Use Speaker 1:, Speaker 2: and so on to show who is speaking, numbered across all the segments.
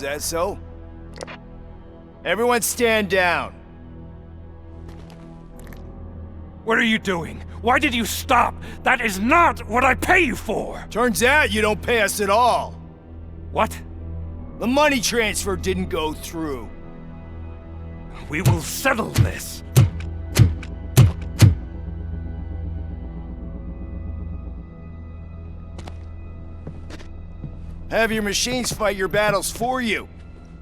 Speaker 1: that so? Everyone stand down.
Speaker 2: What are you doing? Why did you stop? That is not what I pay you for!
Speaker 1: Turns out you don't pay us at all.
Speaker 2: What?
Speaker 1: The money transfer didn't go through.
Speaker 2: We will settle this.
Speaker 1: Have your machines fight your battles for you.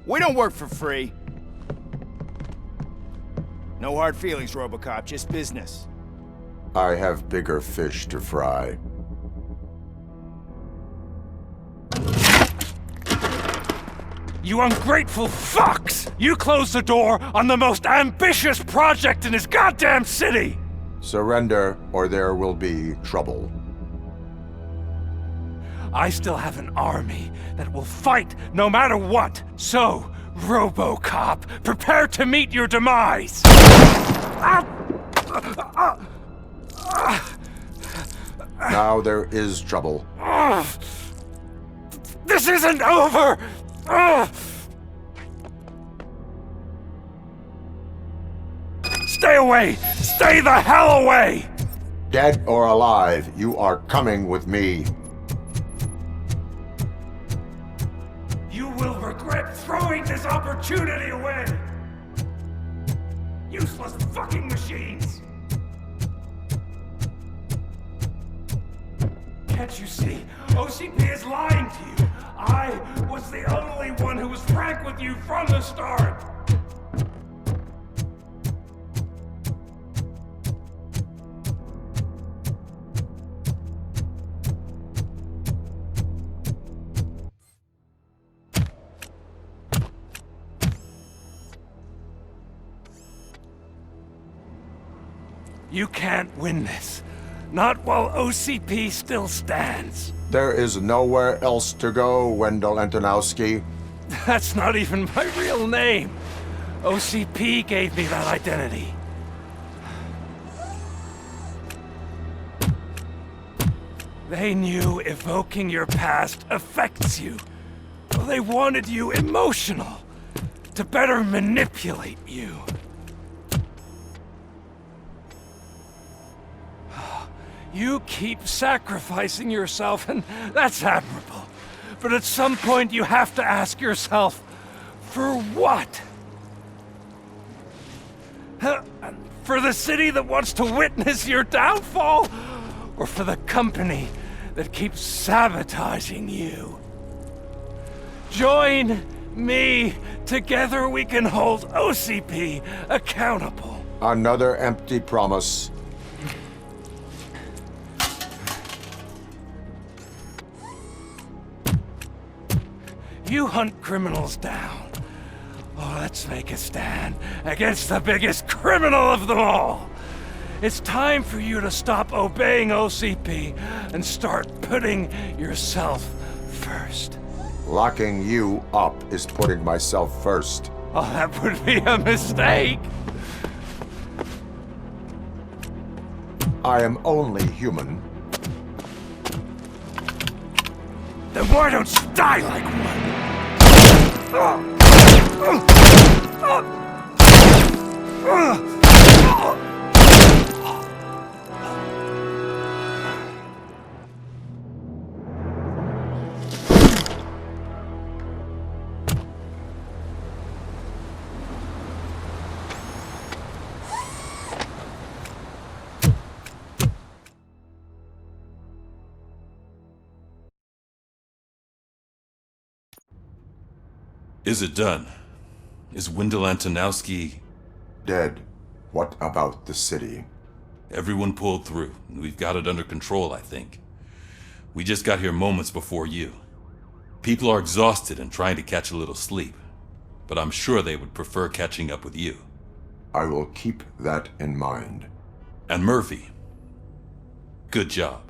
Speaker 1: We don't work for free. No hard feelings, Robocop, just business.
Speaker 3: I have bigger fish to fry.
Speaker 2: You ungrateful fucks! You closed the door on the most ambitious project in this goddamn city!
Speaker 3: Surrender, or there will be trouble.
Speaker 2: I still have an army that will fight no matter what. So, Robocop, prepare to meet your demise!
Speaker 3: Now there is trouble.
Speaker 2: This isn't over! Stay away! Stay the hell away!
Speaker 3: Dead or alive, you are coming with me.
Speaker 2: You will regret throwing this opportunity away! Useless fucking machines! Can't you see? OCP is lying to you! I was the only one who was frank with you from the start! You can't win this. Not while OCP still stands.
Speaker 3: There is nowhere else to go, Wendell Antonowski.
Speaker 2: That's not even my real name. OCP gave me that identity. They knew evoking your past affects you. Well, they wanted you emotional, to better manipulate you. You keep sacrificing yourself, and that's admirable. But at some point you have to ask yourself, for what? For the city that wants to witness your downfall? Or for the company that keeps sabotaging you? Join me. Together we can hold OCP accountable.
Speaker 3: Another empty promise.
Speaker 2: You hunt criminals down. Oh, let's make a stand against the biggest criminal of them all. It's time for you to stop obeying OCP and start putting yourself first.
Speaker 3: Locking you up is putting myself first.
Speaker 2: Oh, that would be a mistake.
Speaker 3: I am only human.
Speaker 2: Then why don't you die like one?
Speaker 4: Is it done? Is Wendell Antonowski...
Speaker 3: Dead. What about the city?
Speaker 4: Everyone pulled through. We've got it under control, I think. We just got here moments before you. People are exhausted and trying to catch a little sleep. But I'm sure they would prefer catching up with you.
Speaker 3: I will keep that in mind.
Speaker 4: And Murphy, good job.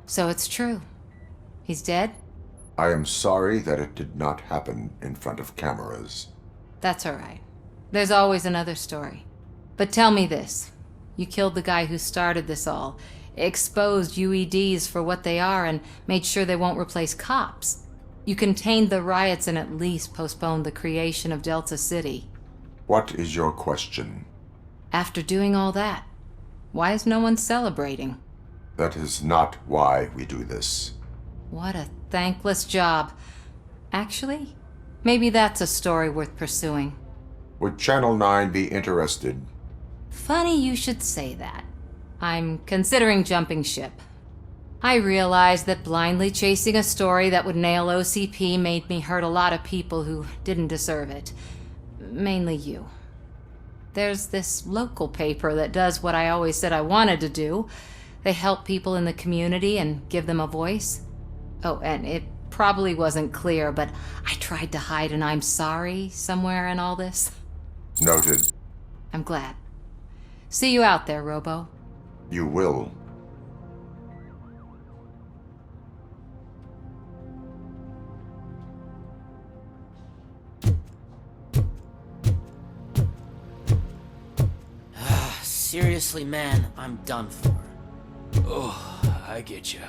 Speaker 5: So it's true. He's dead?
Speaker 3: I am sorry that it did not happen in front of cameras.
Speaker 5: That's all right. There's always another story. But tell me this. You killed the guy who started this all, exposed UEDs for what they are, and made sure they won't replace cops. You contained the riots and at least postponed the creation of Delta City.
Speaker 3: What is your question?
Speaker 5: After doing all that, why is no one celebrating?
Speaker 3: That is not why we do this.
Speaker 5: What a thankless job. Actually, maybe that's a story worth pursuing.
Speaker 3: Would Channel 9 be interested?
Speaker 5: Funny you should say that. I'm considering jumping ship. I realized that blindly chasing a story that would nail OCP made me hurt a lot of people who didn't deserve it. Mainly you. There's this local paper that does what I always said I wanted to do. They help people in the community and give them a voice. Oh, and it probably wasn't clear, but I tried to hide an I'm sorry somewhere in all this.
Speaker 3: Noted.
Speaker 5: I'm glad. See you out there, Robo.
Speaker 3: You will.
Speaker 6: Seriously, man, I'm done for.
Speaker 2: Oh, I get you.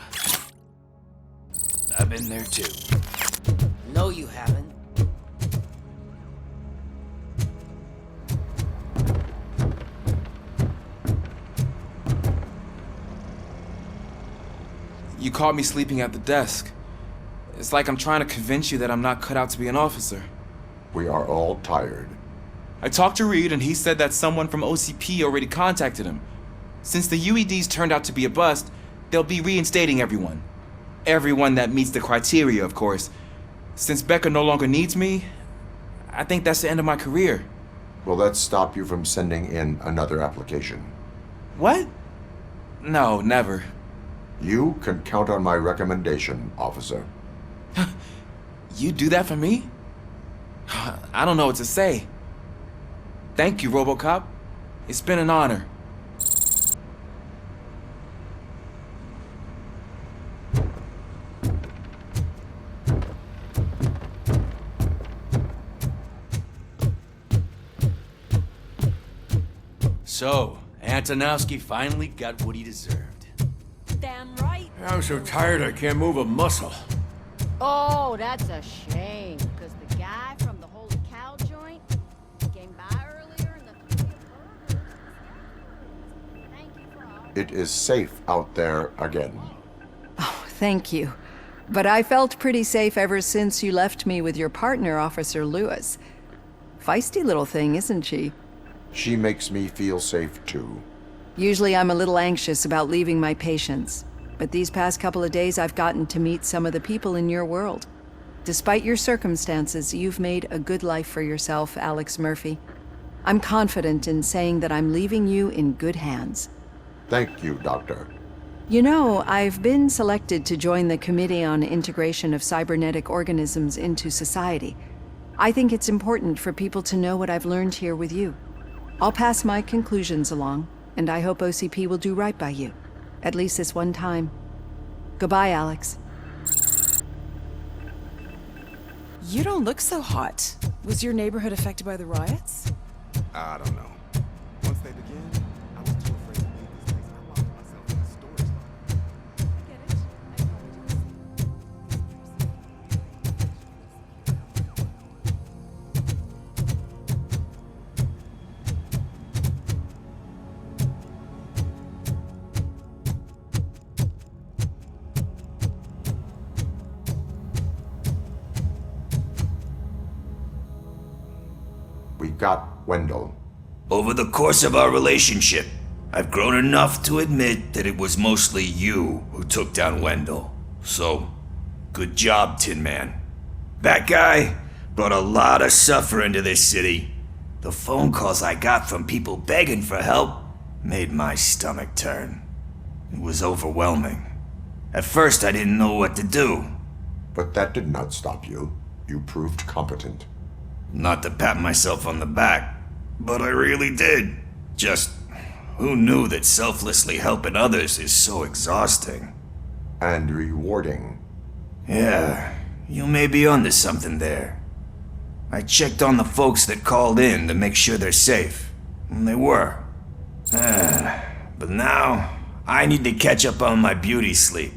Speaker 2: I've been there too.
Speaker 6: No, you haven't.
Speaker 7: You caught me sleeping at the desk. It's like I'm trying to convince you that I'm not cut out to be an officer.
Speaker 3: We are all tired.
Speaker 7: I talked to Reed and he said that someone from OCP already contacted him. Since the UEDs turned out to be a bust, they'll be reinstating everyone. Everyone that meets the criteria, of course. Since Becca no longer needs me, I think that's the end of my career.
Speaker 3: Will that stop you from sending in another application?
Speaker 7: What? No, never.
Speaker 3: You can count on my recommendation, officer.
Speaker 7: You do that for me? I don't know what to say. Thank you, Robocop. It's been an honor.
Speaker 8: So, Antonowski finally got what he deserved.
Speaker 9: Damn right.
Speaker 1: I'm so tired I can't move a muscle.
Speaker 9: Oh, that's a shame. Because the guy from the Holy Cow joint came by earlier and the three of them. Thank you for all.
Speaker 3: It is safe out there again.
Speaker 10: Oh, thank you. But I felt pretty safe ever since you left me with your partner, Officer Lewis. Feisty little thing, isn't she?
Speaker 3: She makes me feel safe too.
Speaker 10: Usually I'm a little anxious about leaving my patients, but these past couple of days I've gotten to meet some of the people in your world. Despite your circumstances, you've made a good life for yourself, Alex Murphy. I'm confident in saying that I'm leaving you in good hands.
Speaker 3: Thank you, Doctor.
Speaker 10: You know, I've been selected to join the Committee on Integration of Cybernetic Organisms into Society. I think it's important for people to know what I've learned here with you. I'll pass my conclusions along, and I hope OCP will do right by you. At least this one time. Goodbye, Alex.
Speaker 11: You don't look so hot. Was your neighborhood affected by the riots?
Speaker 12: I don't know. Once they begin, I was too afraid to leave this place. I locked myself in a storage locker.
Speaker 11: Get it?
Speaker 3: We got Wendell.
Speaker 8: Over the course of our relationship, I've grown enough to admit that it was mostly you who took down Wendell. So, good job, Tin Man. That guy brought a lot of suffering to this city. The phone calls I got from people begging for help made my stomach turn. It was overwhelming. At first, I didn't know what to do.
Speaker 3: But that did not stop you. You proved competent.
Speaker 8: Not to pat myself on the back, but I really did. Just, who knew that selflessly helping others is so exhausting?
Speaker 3: And rewarding.
Speaker 8: Yeah, you may be onto something there. I checked on the folks that called in to make sure they're safe. And they were. But now, I need to catch up on my beauty sleep.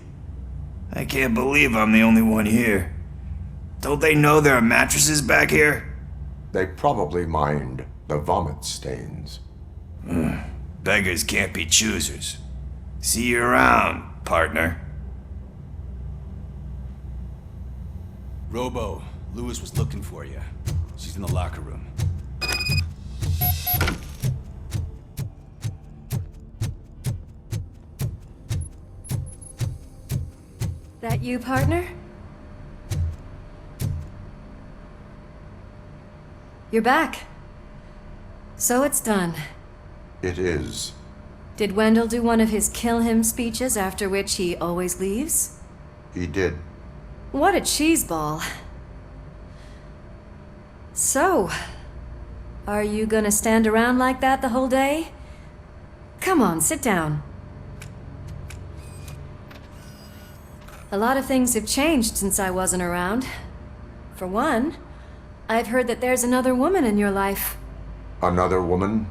Speaker 8: I can't believe I'm the only one here. Don't they know there are mattresses back here?
Speaker 3: They probably mind the vomit stains.
Speaker 8: Beggars can't be choosers. See you around, partner.
Speaker 1: Robo, Lewis was looking for you. She's in the locker room.
Speaker 5: That you, partner? You're back. So it's done.
Speaker 3: It is.
Speaker 5: Did Wendell do one of his kill him speeches after which he always leaves?
Speaker 3: He did.
Speaker 5: What a cheeseball. So, are you gonna stand around like that the whole day? Come on, sit down. A lot of things have changed since I wasn't around. For one, I've heard that there's another woman in your life.
Speaker 3: Another woman?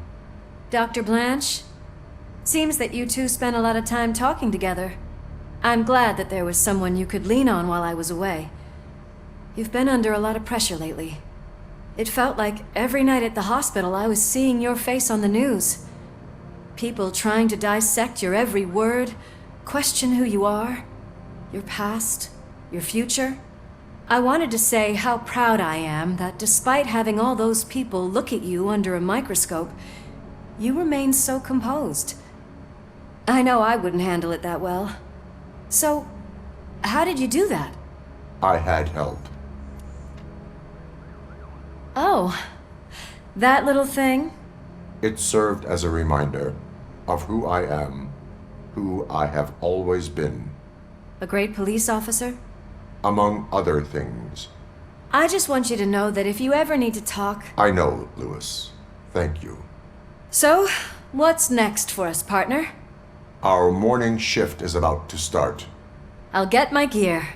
Speaker 5: Dr. Blanche? Seems that you two spent a lot of time talking together. I'm glad that there was someone you could lean on while I was away. You've been under a lot of pressure lately. It felt like every night at the hospital I was seeing your face on the news. People trying to dissect your every word, question who you are, your past, your future. I wanted to say how proud I am that despite having all those people look at you under a microscope, you remain so composed. I know I wouldn't handle it that well. So, how did you do that?
Speaker 3: I had help.
Speaker 5: Oh, that little thing?
Speaker 3: It served as a reminder of who I am, who I have always been.
Speaker 5: A great police officer?
Speaker 3: Among other things.
Speaker 5: I just want you to know that if you ever need to talk...
Speaker 3: I know, Lewis. Thank you.
Speaker 5: So, what's next for us, partner?
Speaker 3: Our morning shift is about to start.
Speaker 5: I'll get my gear.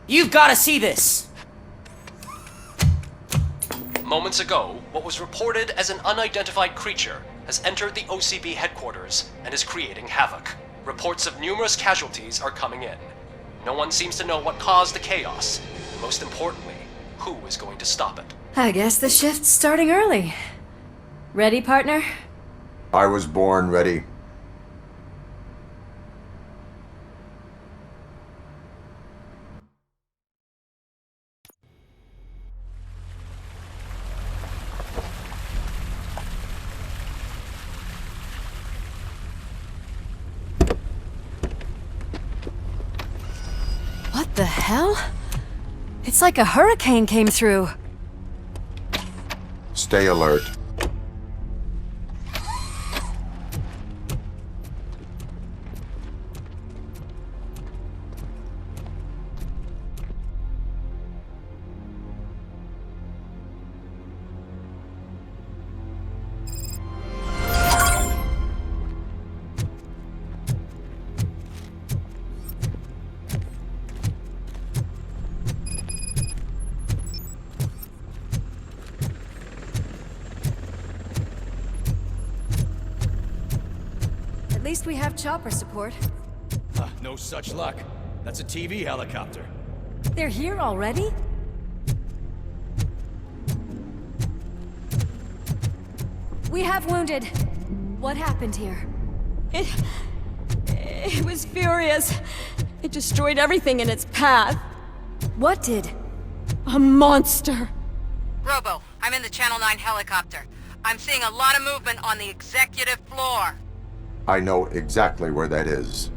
Speaker 6: You've gotta see this!
Speaker 13: Moments ago, what was reported as an unidentified creature has entered the OCB headquarters and is creating havoc. Reports of numerous casualties are coming in. No one seems to know what caused the chaos, and most importantly, who is going to stop it.
Speaker 5: I guess the shift's starting early. Ready, partner?
Speaker 3: I was born ready.
Speaker 5: What the hell? It's like a hurricane came through.
Speaker 3: Stay alert.
Speaker 5: At least we have chopper support.
Speaker 1: No such luck. That's a TV helicopter.
Speaker 5: They're here already? We have wounded. What happened here?
Speaker 14: It was furious. It destroyed everything in its path.
Speaker 5: What did?
Speaker 14: A monster.
Speaker 15: Robo, I'm in the Channel 9 helicopter. I'm seeing a lot of movement on the executive floor.
Speaker 3: I know exactly where that is.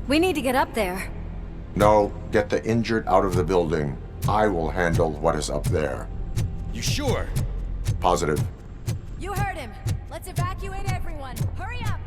Speaker 5: We need to get up there.
Speaker 3: No, get the injured out of the building. I will handle what is up there.
Speaker 1: You sure?
Speaker 3: Positive.
Speaker 5: You heard him. Let's evacuate everyone. Hurry up!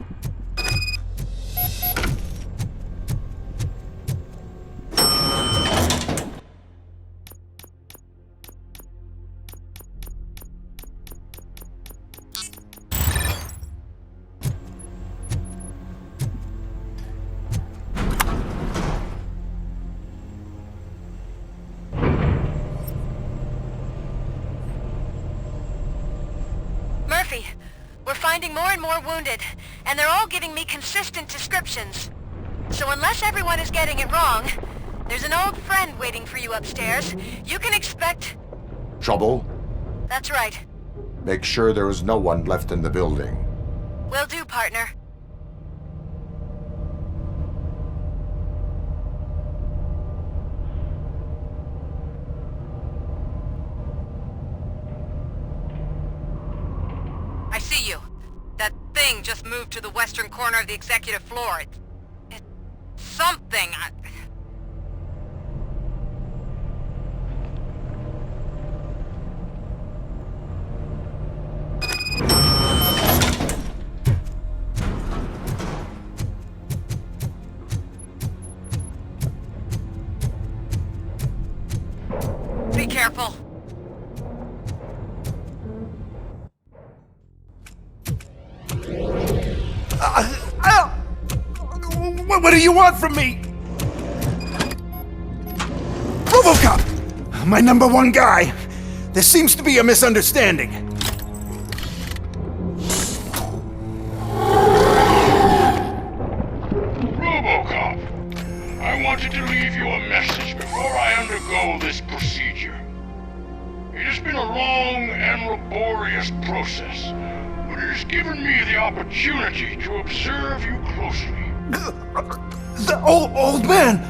Speaker 15: Murphy, we're finding more and more wounded, and they're all giving me consistent descriptions. So unless everyone is getting it wrong, there's an old friend waiting for you upstairs. You can expect...
Speaker 3: Trouble?
Speaker 15: That's right.
Speaker 3: Make sure there is no one left in the building.
Speaker 15: Will do, partner. I see you. That thing just moved to the western corner of the executive floor. It's something. Be careful.
Speaker 1: What do you want from me? Robocop! My #1 guy. There seems to be a misunderstanding.
Speaker 16: Robocop, I wanted to leave you a message before I undergo this procedure. It has been a long and laborious process, but it has given me the opportunity to observe you closely.
Speaker 1: The old man!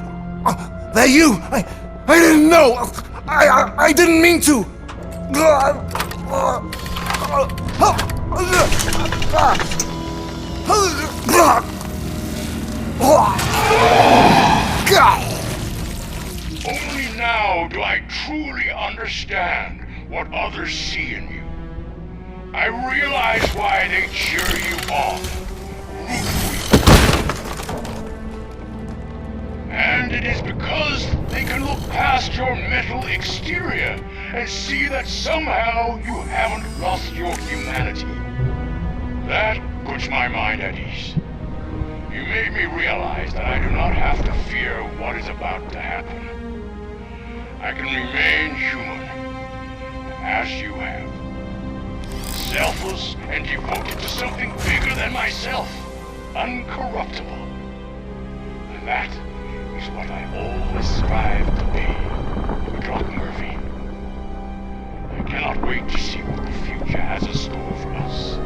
Speaker 1: That you? I didn't know! I didn't mean to!
Speaker 16: Only now do I truly understand what others see in you. I realize why they cheer you on, root for you. And it is because they can look past your metal exterior and see that somehow you haven't lost your humanity. That puts my mind at ease. You made me realize that I do not have to fear what is about to happen. I can remain human, as you have. Selfless and devoted to something bigger than myself. Uncorruptible. And that is what I always strive to be, Doc Murphy. I cannot wait to see what the future has in store for us.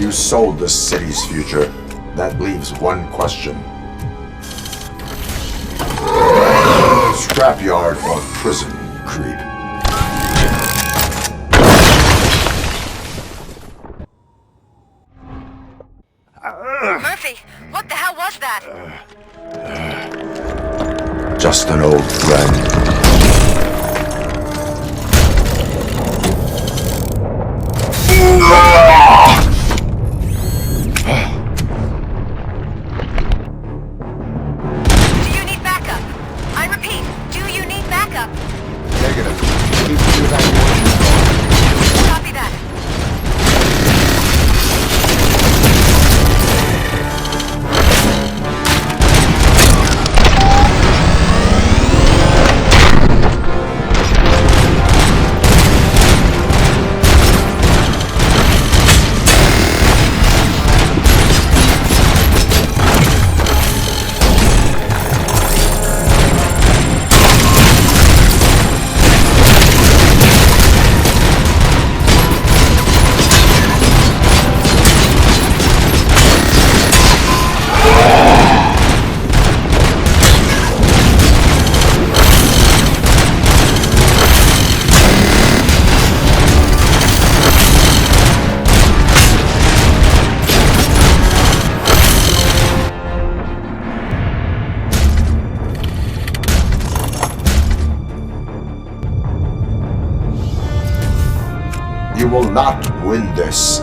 Speaker 3: You sold the city's future. That leaves one question. Scrapyard or prison, creep?
Speaker 15: Murphy, what the hell was that?
Speaker 3: Just an old friend.
Speaker 15: Do you need backup? I repeat, do you need backup?
Speaker 3: Negative. Keep the evacuation.
Speaker 15: Copy that.
Speaker 3: You will not win this.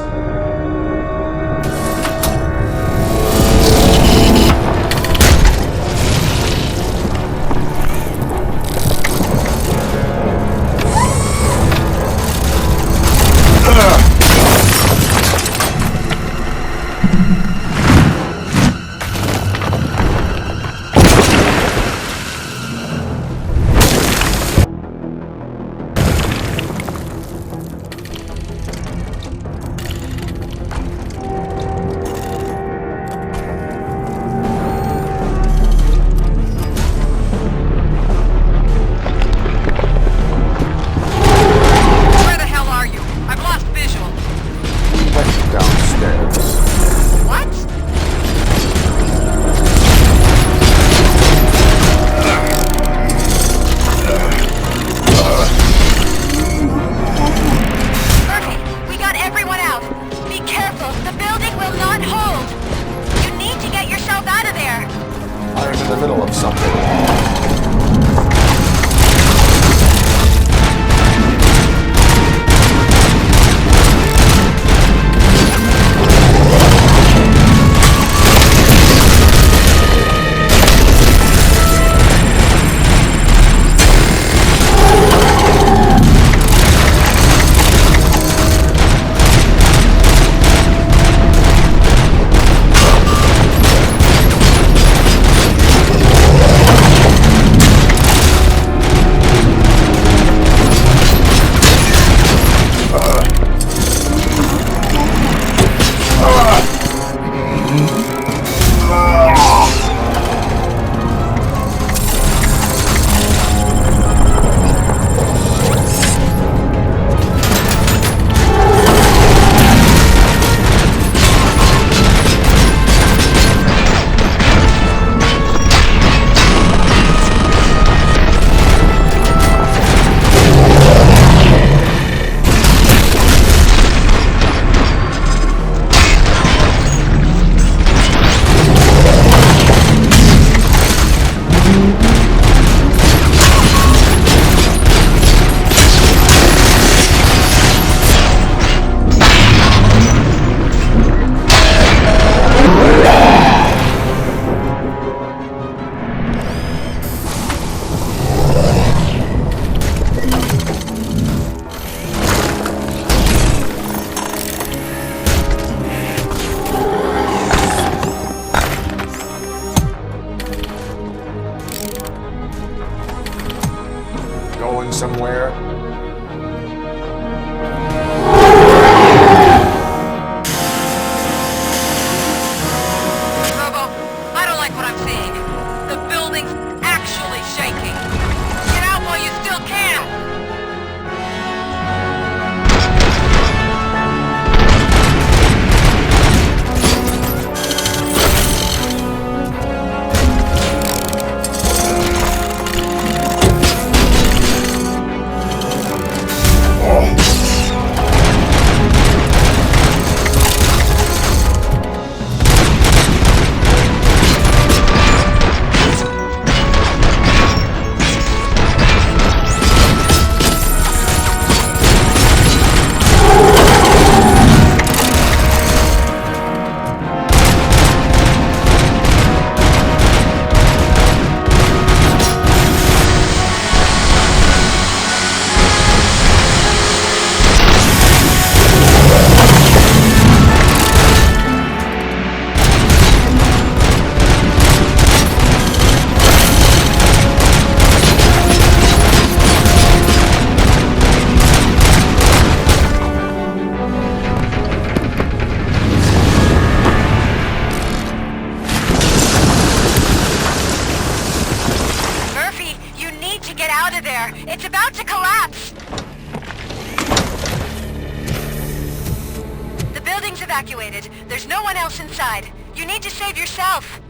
Speaker 15: evacuated. There's no one else inside. You need to save yourself.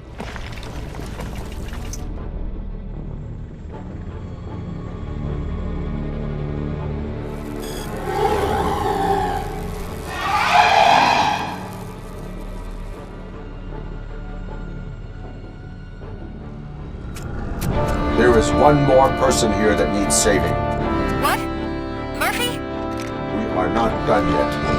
Speaker 3: There is one more person here that needs saving.
Speaker 15: What? Murphy?
Speaker 3: We are not done yet.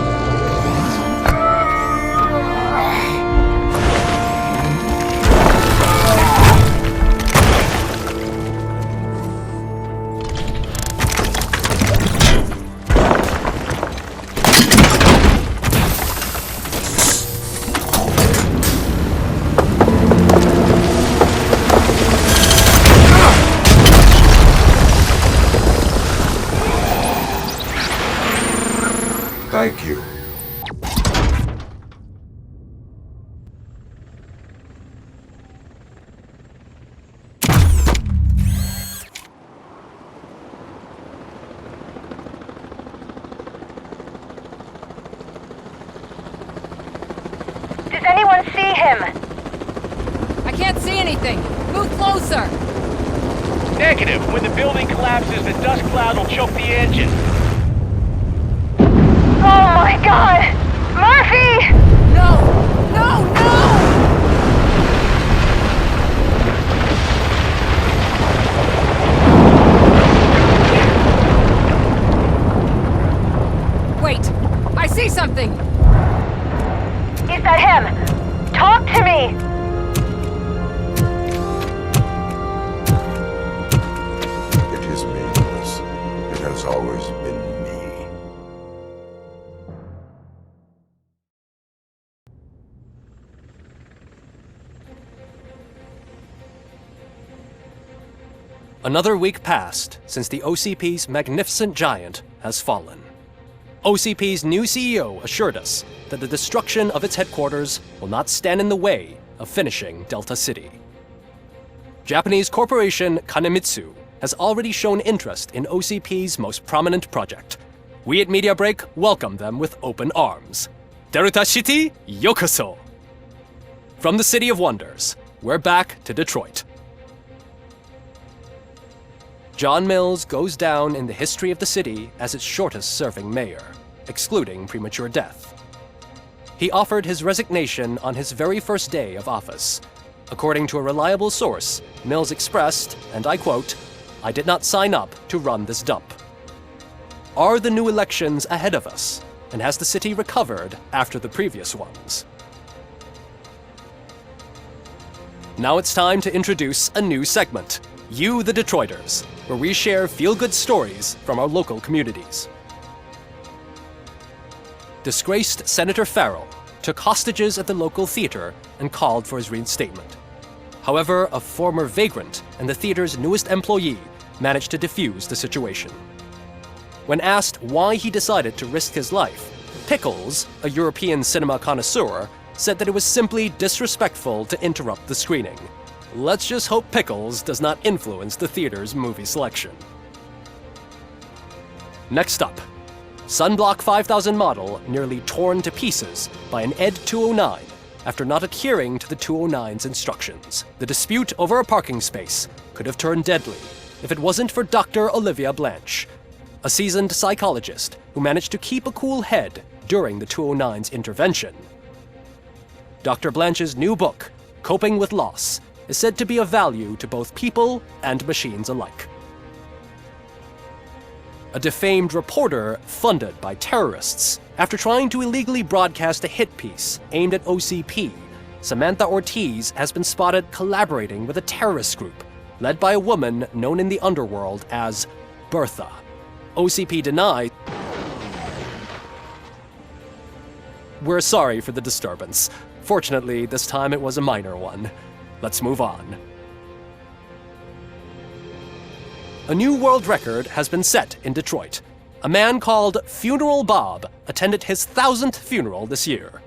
Speaker 3: Thank you.
Speaker 15: Does anyone see him?
Speaker 5: I can't see anything. Move closer.
Speaker 17: Negative. When the building collapses, the dust cloud will choke the engine.
Speaker 15: Oh my god! Murphy!
Speaker 5: No! No! No! Wait! I see something!
Speaker 15: Is that him? Talk to me!
Speaker 3: It is meaningless. It has always been me.
Speaker 13: Another week passed since the OCP's magnificent giant has fallen. OCP's new CEO assured us that the destruction of its headquarters will not stand in the way of finishing Delta City. Japanese corporation Kanemitsu has already shown interest in OCP's most prominent project. We at Media Break welcome them with open arms. Delta City, yokoso! From the City of Wonders, we're back to Detroit. John Mills goes down in the history of the city as its shortest-serving mayor, excluding premature death. He offered his resignation on his very first day of office. According to a reliable source, Mills expressed, and I quote, "I did not sign up to run this dump." Are the new elections ahead of us, and has the city recovered after the previous ones? Now it's time to introduce a new segment, You the Detroiters, where we share feel-good stories from our local communities. Disgraced Senator Farrell took hostages at the local theater and called for his reinstatement. However, a former vagrant and the theater's newest employee managed to defuse the situation. When asked why he decided to risk his life, Pickles, a European cinema connoisseur, said that it was simply disrespectful to interrupt the screening. Let's just hope Pickles does not influence the theater's movie selection. Next up, Sunblock 5000 model nearly torn to pieces by an ED 209 after not adhering to the 209's instructions. The dispute over a parking space could have turned deadly if it wasn't for Dr. Olivia Blanche, a seasoned psychologist who managed to keep a cool head during the 209's intervention. Dr. Blanche's new book, Coping with Loss, is said to be of value to both people and machines alike. A defamed reporter funded by terrorists after trying to illegally broadcast a hit piece aimed at OCP, Samantha Ortiz has been spotted collaborating with a terrorist group led by a woman known in the underworld as Bertha. OCP denies. We're sorry for the disturbance. Fortunately, this time it was a minor one. Let's move on. A new world record has been set in Detroit. A man called Funeral Bob attended his 1000th funeral this year.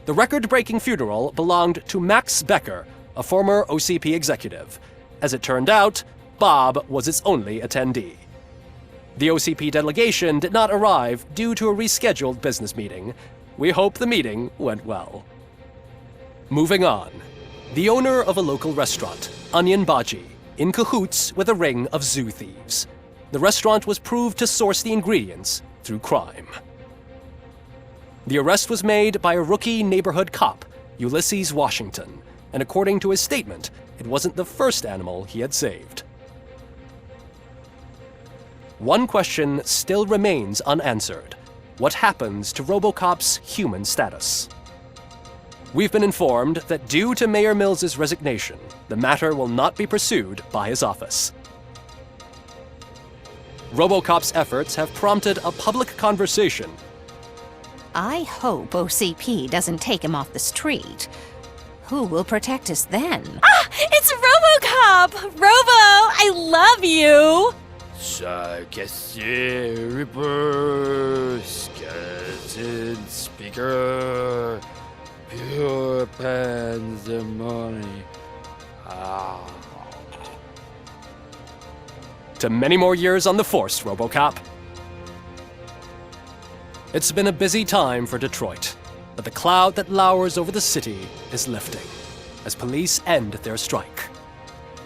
Speaker 13: The record-breaking funeral belonged to Max Becker, a former OCP executive. As it turned out, Bob was its only attendee. The OCP delegation did not arrive due to a rescheduled business meeting.
Speaker 18: We hope the meeting went well. Moving on. The owner of a local restaurant, Onion Baji, in cahoots with a ring of zoo thieves. The restaurant was proved to source the ingredients through crime. The arrest was made by a rookie neighborhood cop, Ulysses Washington, and according to his statement, it wasn't the first animal he had saved. One question still remains unanswered. What happens to Robocop's human status? We've been informed that due to Mayor Mills's resignation, the matter will not be pursued by his office. Robocop's efforts have prompted a public conversation.
Speaker 19: I hope OCP doesn't take him off the street. Who will protect us then?
Speaker 14: Ah! It's Robocop! Robo, I love you!
Speaker 20: Reaper, skeleton speaker, pure pandemonium.
Speaker 18: To many more years on the force, Robocop. It's been a busy time for Detroit, but the cloud that lowers over the city is lifting as police end their strike.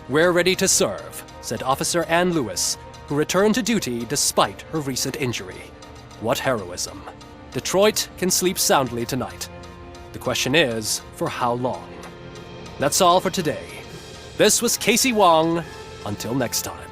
Speaker 18: We're ready to serve, said Officer Ann Lewis, who returned to duty despite her recent injury. What heroism. Detroit can sleep soundly tonight. The question is, for how long? That's all for today. This was Casey Wong. Until next time.